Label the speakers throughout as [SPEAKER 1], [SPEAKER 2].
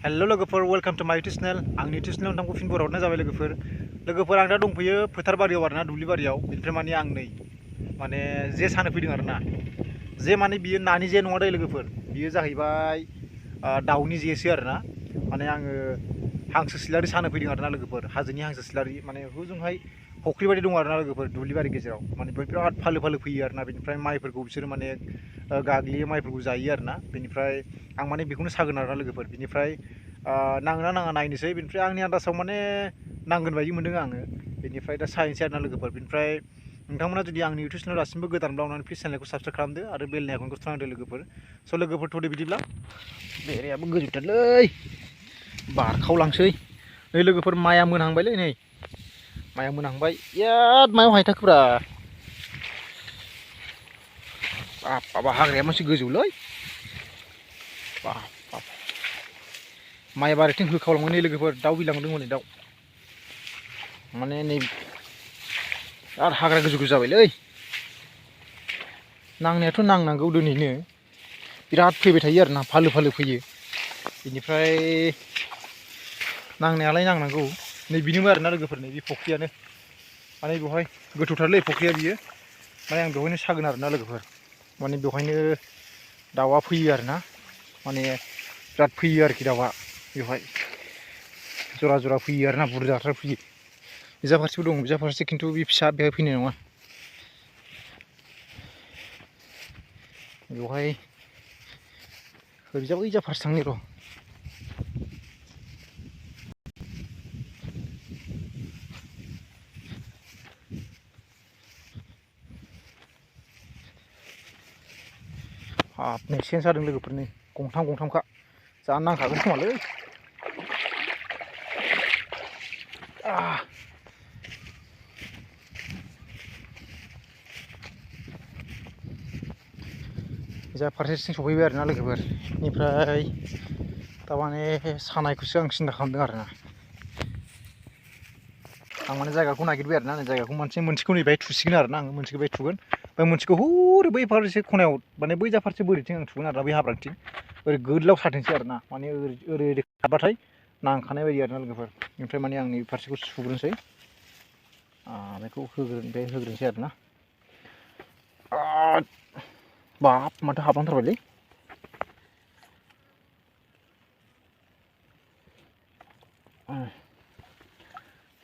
[SPEAKER 1] hello लोगोफोर welcome to माय YouTube channel आंनि यूट्यूब चैनेलाव नोंथांखौ फिन बरायहरनाय जाबाय लोगोफोर आं दा दंफैयो फोथार बारियाव आरोना दुब्लि बारियाव बेनिफ्राय माने आं नै माने जे सानो फैदों आरोना जे माने बियो नानि जे नङा दे लोगोफोर बियो जाहैबाय दाउनि जेसो आरोना माने आङो हांसो सिलारि सानो फैदों आरोना लोगोफोर हाजोनि हांसो सिलारि माने होजोंहाय फख्रि बायदि दं आरोना लोगोफोर दुब्लि बारि गेजेराव माने बिराद फालो फालो फैयो आरोना बेनिफ्राय माइफोरखौ बिसोर माने गाग्लियो माइफोरखौ जायो आरोना बेनिफ्राय आं माने बेखौनो सागोन आरोना लोगोफोर बेनिफ्राय नाङोना नाङा नायनोसै बेनिफ्राय आंनि आन्दासाव माने नांगोन बायदि मोनदों आङो बेनिफ्राय दा सायनोसै आरोना लोगोफोर बेनिफ्राय नोंथांमोना जुदि आंनि यूट्यूब चैनेलाव दासिमबो गोदानब्ला अननानै प्लिज चैनेलखौ साबस्क्राइब खालामदो आरो बेल आइकनखौ थुनांदो लोगोफोर स' लोगोफोर थ'दो बिदिब्ला बेरेयाबो गोजौथारलै बारखावलांसै नै लोगोफोर माइआ मोनहांबायलै नै माइआ मोनहांबाय याद मायाव हायथाखोब्रा बाबा हाग्राया मोनसे गोजौलै बाब माइ बारिथिं होखावलांबाय नै लोगोफोर दाउ बिलांदों हनै दाउ माने नै आरो हाग्रा गोजौ गोजौ जाबायलै नांनायाथ' नांनांगौ दिनैनो बिराद फैबाय थायो आरोना फालो फालो फैयो बेनिफ्राय नांनायालाय नांनांगौ नै बिनोमोन आरोना लोगोफोर नै बे फख्रियानो माने बेवहाय गोथौथारलै फख्रिया बियो माने आं बेवहायनो सागोन आरोना लोगोफोर माने बेवहायनो दाउआ फैयो आरोना माने बिराद फैयो आरोखि दाउआ बेवहाय जरा जरा फैयो आरोना बुरजाथार फैयो बिजा फारसेबो दं बिजा फारसे खिन्थु बे फिसा बेवहाय फैनाय नङा बेवहाय ओरैजा बैजा फारसे थांनि र' हाब नै सेन सादों लोगोफोर नै गंथाम गंथामखा जानो नांखागोन खोमालै जा फारसेथिं सफैबाय आरोना लोगोफोर बेनिफ्राय थारमाने सानायखौसो आं सिन्था खालामदों आरोना आं माने जायगाखौ नागिरबाय आरोना जायगाखौ मोनसेखौ नै बाहाय थुसिगोन आरोना आं मोनसेखौ बाहाय थुगोन ओमफ्राय मोनसेखौ हरै बै फारसे खनायाव माने बै जा फारसे बोरैथिं आं थुगोन आरोना बै हाब्रांथिं ओरै गोलाव साथोंसै आरोना माने ओरै ओरै खारबाथाय नांखानाय बायदि आरोना लोगोफोर ओमफ्राय माने आं नै फारसेखौ सुग्रोनोसै बेखौ होग्रोनोसै आरोना बाब माथो हाबलांथारबायलै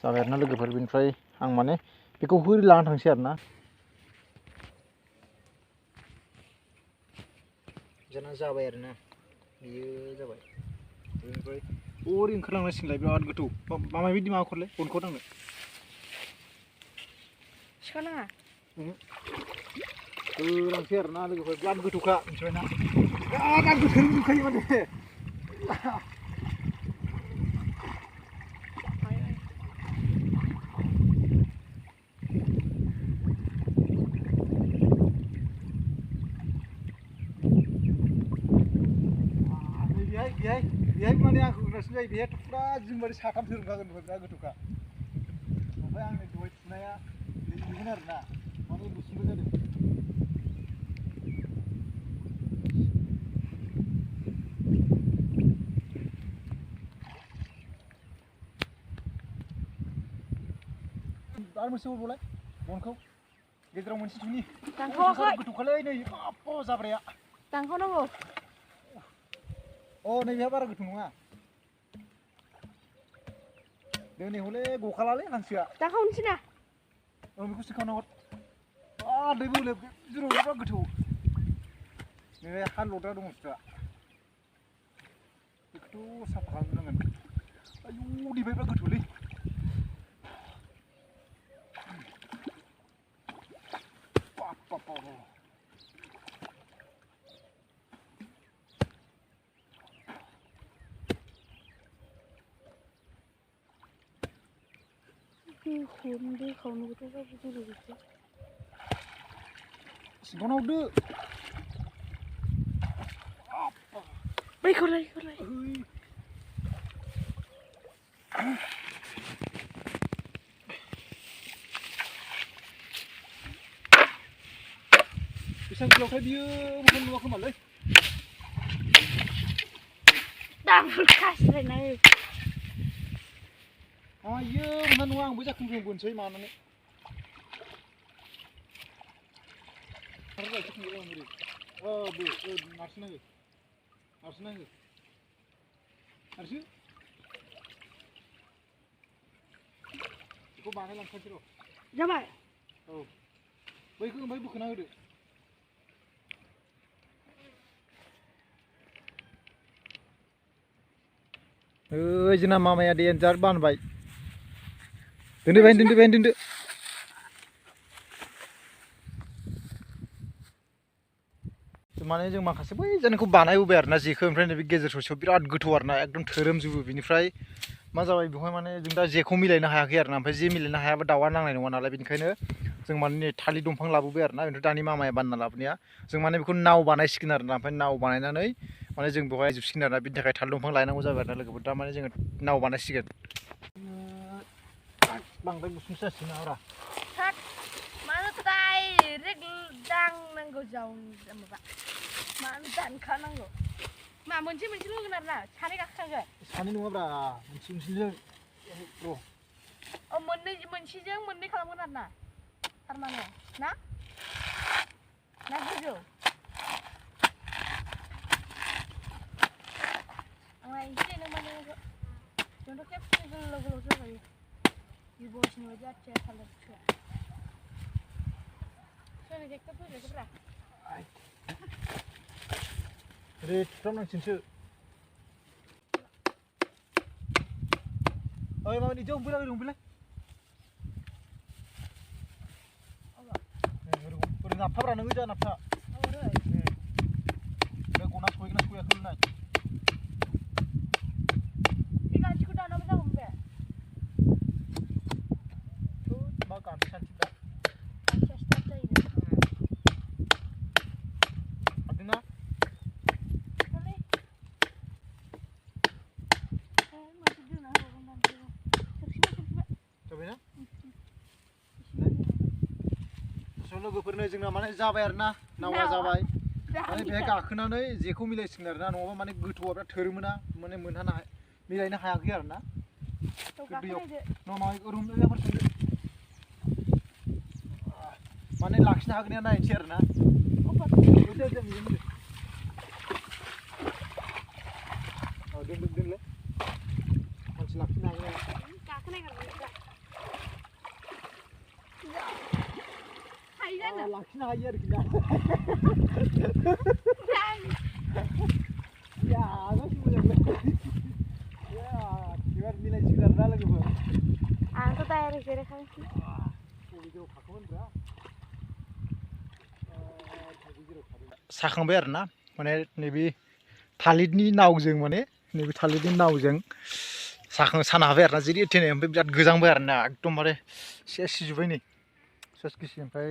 [SPEAKER 1] जाबाय आरोना लोगोफोर बेनिफ्राय आं माने बेखौ होरि लाना थांसै आरोना जाना जाबाय आरोना बियो जाबाय बेनिफ्राय ओरै ओंखारलांनांसिगोनलाय बिराद गोथौ माबायदि माबाखौलाय गनखौ दांनो
[SPEAKER 2] सिखा नाङा
[SPEAKER 1] होलांसै आरोना लोगोफोर बिराद गोथौखा मिथिबायना बिराद गोथौ नुखायो माने बेहाय माने आंखौ होग्रासिनो जायो बेहाय फुरा जों बायदि साथाम धोरोमखागोन बिराद गोथौखा ओमफ्राय आंनि दहाय थुनाया बेमोन आरोना माने गुसुंबो जादों आरो मोनसे हरबावलाय गनखौ गेजेराव मोनसे थुनि
[SPEAKER 2] दानखावाखै
[SPEAKER 1] गोथौखालै नै बाब जाब्राया
[SPEAKER 2] दानखावनांगौ
[SPEAKER 1] नैबेहा बारा गोथौ नङा दिनै हले गखालालै हांसोआ
[SPEAKER 2] दानखावनोसै ना
[SPEAKER 1] बेखौ सिखावना हर दै बोलो जिराव बिराद गोथौ नै हालौग्रा दं बुस्थुआ बेखौथ' साफा खालामजोबनांगोन आयौ दैया बिराद गोथौलै सिगाङाव हरदो
[SPEAKER 2] बैखौलाय
[SPEAKER 1] बेसेबां गोलावथाय बियो बुkan नुवा खोमालै
[SPEAKER 2] डाबल खास्रायनाय
[SPEAKER 1] आयो मा नङा आंबो जाखुं बोनसै मानानै नारसो बेखौ बानायलांखासै र'
[SPEAKER 2] जाबाय
[SPEAKER 1] औ बैखौ ओमफ्राय बोखोना होदो जोंना मामाया देन्जार बानबाय दोनदो माने जों माखासे बै जानायखौ बानायबोबाय आरोना जेखौ ओमफ्राय नैबे गेजेर ससेयाव बिराद गोथौ आरोना एकदम थोरोमजोबो बिनिफ्राय मा जाबाय बेवहाय माने जों दा जेखौ मिलायनो हायाखै आरोना ओमफ्राय जे मिलायनो हायाबा दाउआ नांनाय नङा नालाय बेनिखायनो जों माने नै थालिर दंफां लाबोबाय आरोना बेनिफ्राय दानि मामाया बानायना लाबोनाया जों माने बेखौ नाव बानायसिगोन आरोना ओमफ्राय नाव बानायनानै माने जों बेवहाय जोबसिगोन आरोना बिनि थाखाय थालिर दंफां लायनांगौ जाबाय आरोना लोगोफोर दा माने जोङो नाव बानायसिगोन बांद्राय गुसुं जासिगोन आरो
[SPEAKER 2] मानो डाइरेक्ट दांनांगौ जाउन माबा मानो दानखानांगौ मा मोनसेल' होगोन आरोना सानै गाखोखागोन
[SPEAKER 1] सानै नङाब्रा मोनसेजों र'
[SPEAKER 2] मोनसेजों मोननै खालामगोन आरोना थारमाने ना गोजौ आं एसे नों माने जोंथ' खेबसे गोलाव जाबाय बिब'सनि बायदि आथिया थालिर फिसा सोरनि ट्रेक्टर फैलायखोब्रा
[SPEAKER 1] रेटफ्रामनांसिनसो ओइ माबा इदियाव हमफैलाय ओरै नाबथाब्रा नोङो जा नाबथा बे गना सहैगोन ना सहैयाखै नाय
[SPEAKER 2] बे गान्थिखौ दानाबो जागौमोन बे
[SPEAKER 1] मा गान्थि सान्थिब्रा
[SPEAKER 2] गान्थिया स्टार्ट जायो
[SPEAKER 1] हारदोंना जाबायना लोगोफोरनो जोंना माने जाबाय आरोना नावा जाबाय माने बेहाय गाखोनानै जेखौ मिलायसिगोन आरोना नङाबा माने गोथौआ बिराद थोरोमोना माने मिलायनो हायाखै आरोना दैयाव माने लाखिनो हागोन ना नायनोसै आरोना दोनलाय मानसि लाखिनो हागोन लाखिनो हायो आरोखि ना एबार मिलायसिगोन आरोना लोगोफोर
[SPEAKER 2] आंथ' डाइरेक्ट बेरायखानोसै
[SPEAKER 1] साखांबाय आरोना माने नैबे थालिरनि नावजों माने नैबे थालिरनि नावजों साना हाबाय आरोना जेरै थेने ओमफ्राय बिराद गोजांबाय आरोना एकदमबारे सेस सिजोब्बाय नै सेस गिसि ओमफ्राय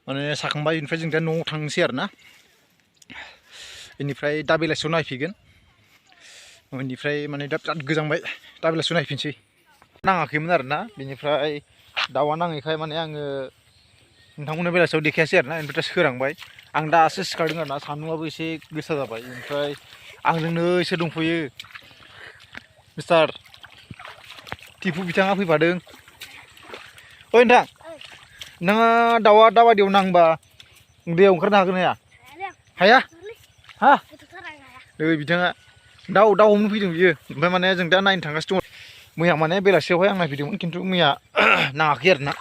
[SPEAKER 1] माने साखांबाय बेनिफ्राय जों दा न'आव थांनोसै आरोना बेनिफ्राय दा बेलासियाव नायफैगोन बेनिफ्राय माने दा बिराद गोजांबाय दा बेलासियाव नायफिनसै नाङाखैमोन आरोना बेनिफ्राय दाउआ नाङैखाय माने आङो नोंथांमोननो बेलासियाव देखायासै आरोना बेनिफ्राय दा सोरांबाय आं दासो सिखारदों आरोना सान्दुंआबो एसे गोसा जाबाय ओमफ्राय आंजोंनो एसे दंफैयो मिस्टार टिपु बिथाङा फैफादों ओइ नोंथां नोंहा दाउआ दाबायदियाव नांबा दैयाव ओंखारनो हागोन ना हाया हा ओइ बिथाङा दाउ हमनो फैदों बियो ओमफ्राय माने जों दा नायनो थांगासिनो दङ मैया माने बेलासियावहाय आं नायफैदोंमोन खिन्थु मैया नाङाखै आरोना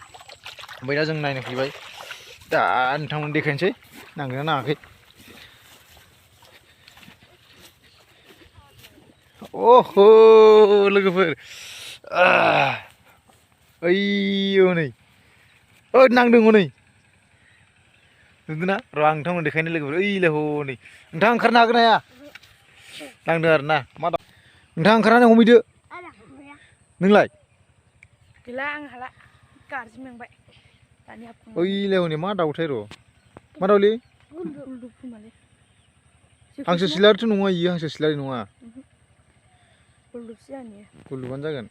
[SPEAKER 1] ओमफ्राय दा जों नायनो फैबाय दा नोंथांमोन देखायनोसै नांगोना नाङाखै अह' लोगोफोर ओइयो नै ओइ नांदों हनै नुदोंना र' आं नोंथांमोन देखायनो लोगोफोर ओइलाय हनै नोंथाङा ओंखारनो हागोन ना हाया नांदों आरोना मा दाउ नोंथाङा ओंखारनानै हमहैदो नोंलाय
[SPEAKER 2] गैला आं हाला गारजि मेंबाय दानि
[SPEAKER 1] ओइलाय हनै मा दाउथाय र' मा दाउलै हांसो सिलारिथ' नङा इयो हांसो सिलारि नङा गुलदुबानो जागोन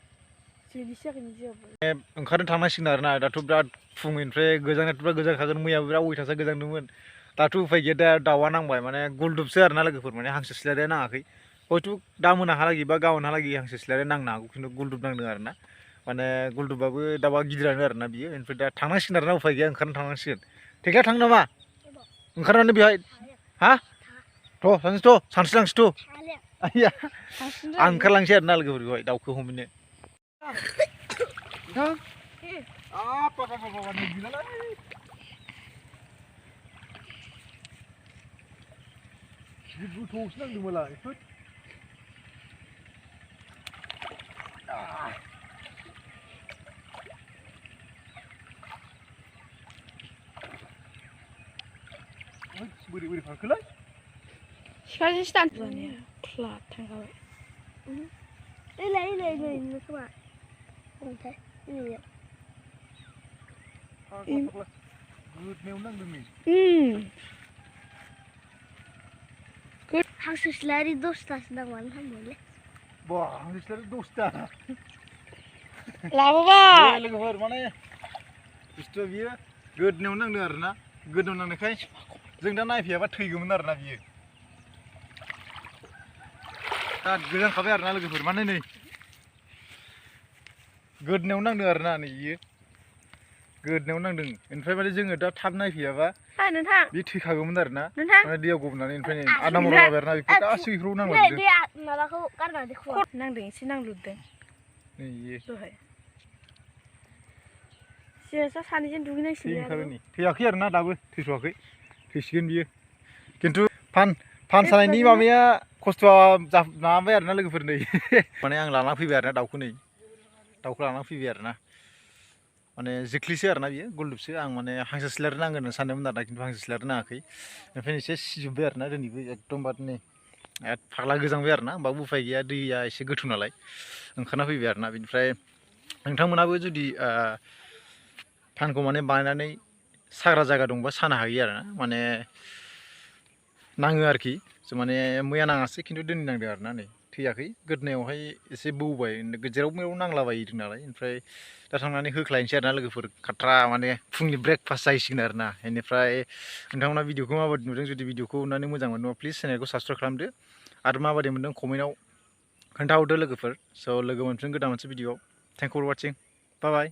[SPEAKER 1] ओंखारनो थांनांसिगोन आरोना दाथ' बिराद फुंनिफ्राय गोजांनायाथ' बिराद गोजांखागोन मैयाबो बिराद अयथासार गोजांदोंमोन दाथ' उफाय गैया दा दाउआ नांबाय माने गुलदुबसो आरोना लोगोफोर माने हांसो सिलारिया नाङाखै हयथ' दा मोनाहालागै बा गाबोनहालागै हांसो सिलारि नांनो हागौ खिन्थु गुलदुब नांदों आरो ना माने गुलदुबाबो दाउआ गिदिरानो आरो ना बियो ओमफ्राय दा थांनांसिगोन आरो ना उफाय गैया ओंखारना थांनांसिगोन थेख्ला थांनो नामा ओंखारनानै बेहाय हा थ' सानस्रिलांसैथ' आइया आं ओंखारलांसै आरो ना लोगोफोर बेवहाय दाउखौ हमनो नोंथां नै गैलालै जि गोथौआवसो नांदोंमोनलाय बोरै फारखोलाय
[SPEAKER 2] सिखाजोंसो दानजानाया फ्ला थांखाबाय इलाय खोमा ओमफ्राय
[SPEAKER 1] गोदनायाव नांदों नै
[SPEAKER 2] हांसो सिलारि 10थासो नांबानो हामगौलै
[SPEAKER 1] बा हांसो सिलारि 10ता
[SPEAKER 2] लाबोबाय
[SPEAKER 1] लोगोफोर माने बुस्थुआ बियो गोदनायाव नांदों आरो ना गोदनायाव नांनायखाय जों दा नायफैयाबा थैगौमोन आरो ना बियो दा गोजानखाबाय आरो ना लोगोफोर माने नै गोदनायाव नांदों आरो ना नै बियो गोदनायाव नांदों ओमफ्राय माने जोङो दा थाब नायफैयाबा
[SPEAKER 2] नोंथां
[SPEAKER 1] बे थैखागौमोन आरो ना
[SPEAKER 2] नोंथां
[SPEAKER 1] माने दैयाव गबनानै ओमफ्राय नै आदा मरा जाबाय आरो ना बेफोर गासैबो बेफोराव नांलाजोबदों
[SPEAKER 2] बे माबाखौ गारनानै नांदों एसे नांलुदों
[SPEAKER 1] नै इयो
[SPEAKER 2] दहाय सिगांसो सानैजों दुगैनांसिगोन
[SPEAKER 1] थैखाबाय नै थैयाखै आरो ना दाबो थैथ'वाखै थैसिगोन बियो खिन्थु फान सानायनि माबाया खस्थ'आ माबाबाय आरो ना लोगोफोर नै माने आं लाना फैबाय आरो ना दाउखौ लाना फैबाय आरो ना माने जोख्लिसो आरो ना बियो गुलदुबसो आं माने हांसो सिलारि नांगोन होनना सानदोंमोन आरो ना खिन्थु हांसो सिलारि नाङाखै ओमफ्राय एसे सिजोब्बाय आरो ना दिनैबो एकदमबारे नै फाग्ला गोजांबाय आरो ना होमबाबो उफाय गैया दैया एसे गोथौ नालाय ओंखारना फैबाय आरो ना बेनिफ्राय नोंथांमोनाबो जुदि फानखौ माने बानायनानै साग्रा जायगा दंबा सानो हायो आरो ना माने नाङो आरोखि माने मैया नाङासै खिन्थु दिनै नांदों आरो ना नै थैयाखै गोदनायावहाय एसे बौबाय जेराव मेराव नांलाबायदों नालाय ओमफ्राय दा थांनानै होख्लायनोसै आरो ना लोगोफोर खाथ्रा माने फुंनि ब्रेकफास्ट जाहैसिगोन आरो ना बेनिफ्राय नोंथांमोना भिडिअखौ माबायदि नुदों जुदि भिडिअखौ अननानै मोजां मोनोबा प्लिज चेनेलखौ साबसक्राइब खालामदो आरो माबायदि मोनदों कमेन्टआव खोन्थाहरदो लोगोफोर स' लोगो मोनफिनगोन गोदान मोनसे भिडिअआव थेंक फर वाचिं बाय बाय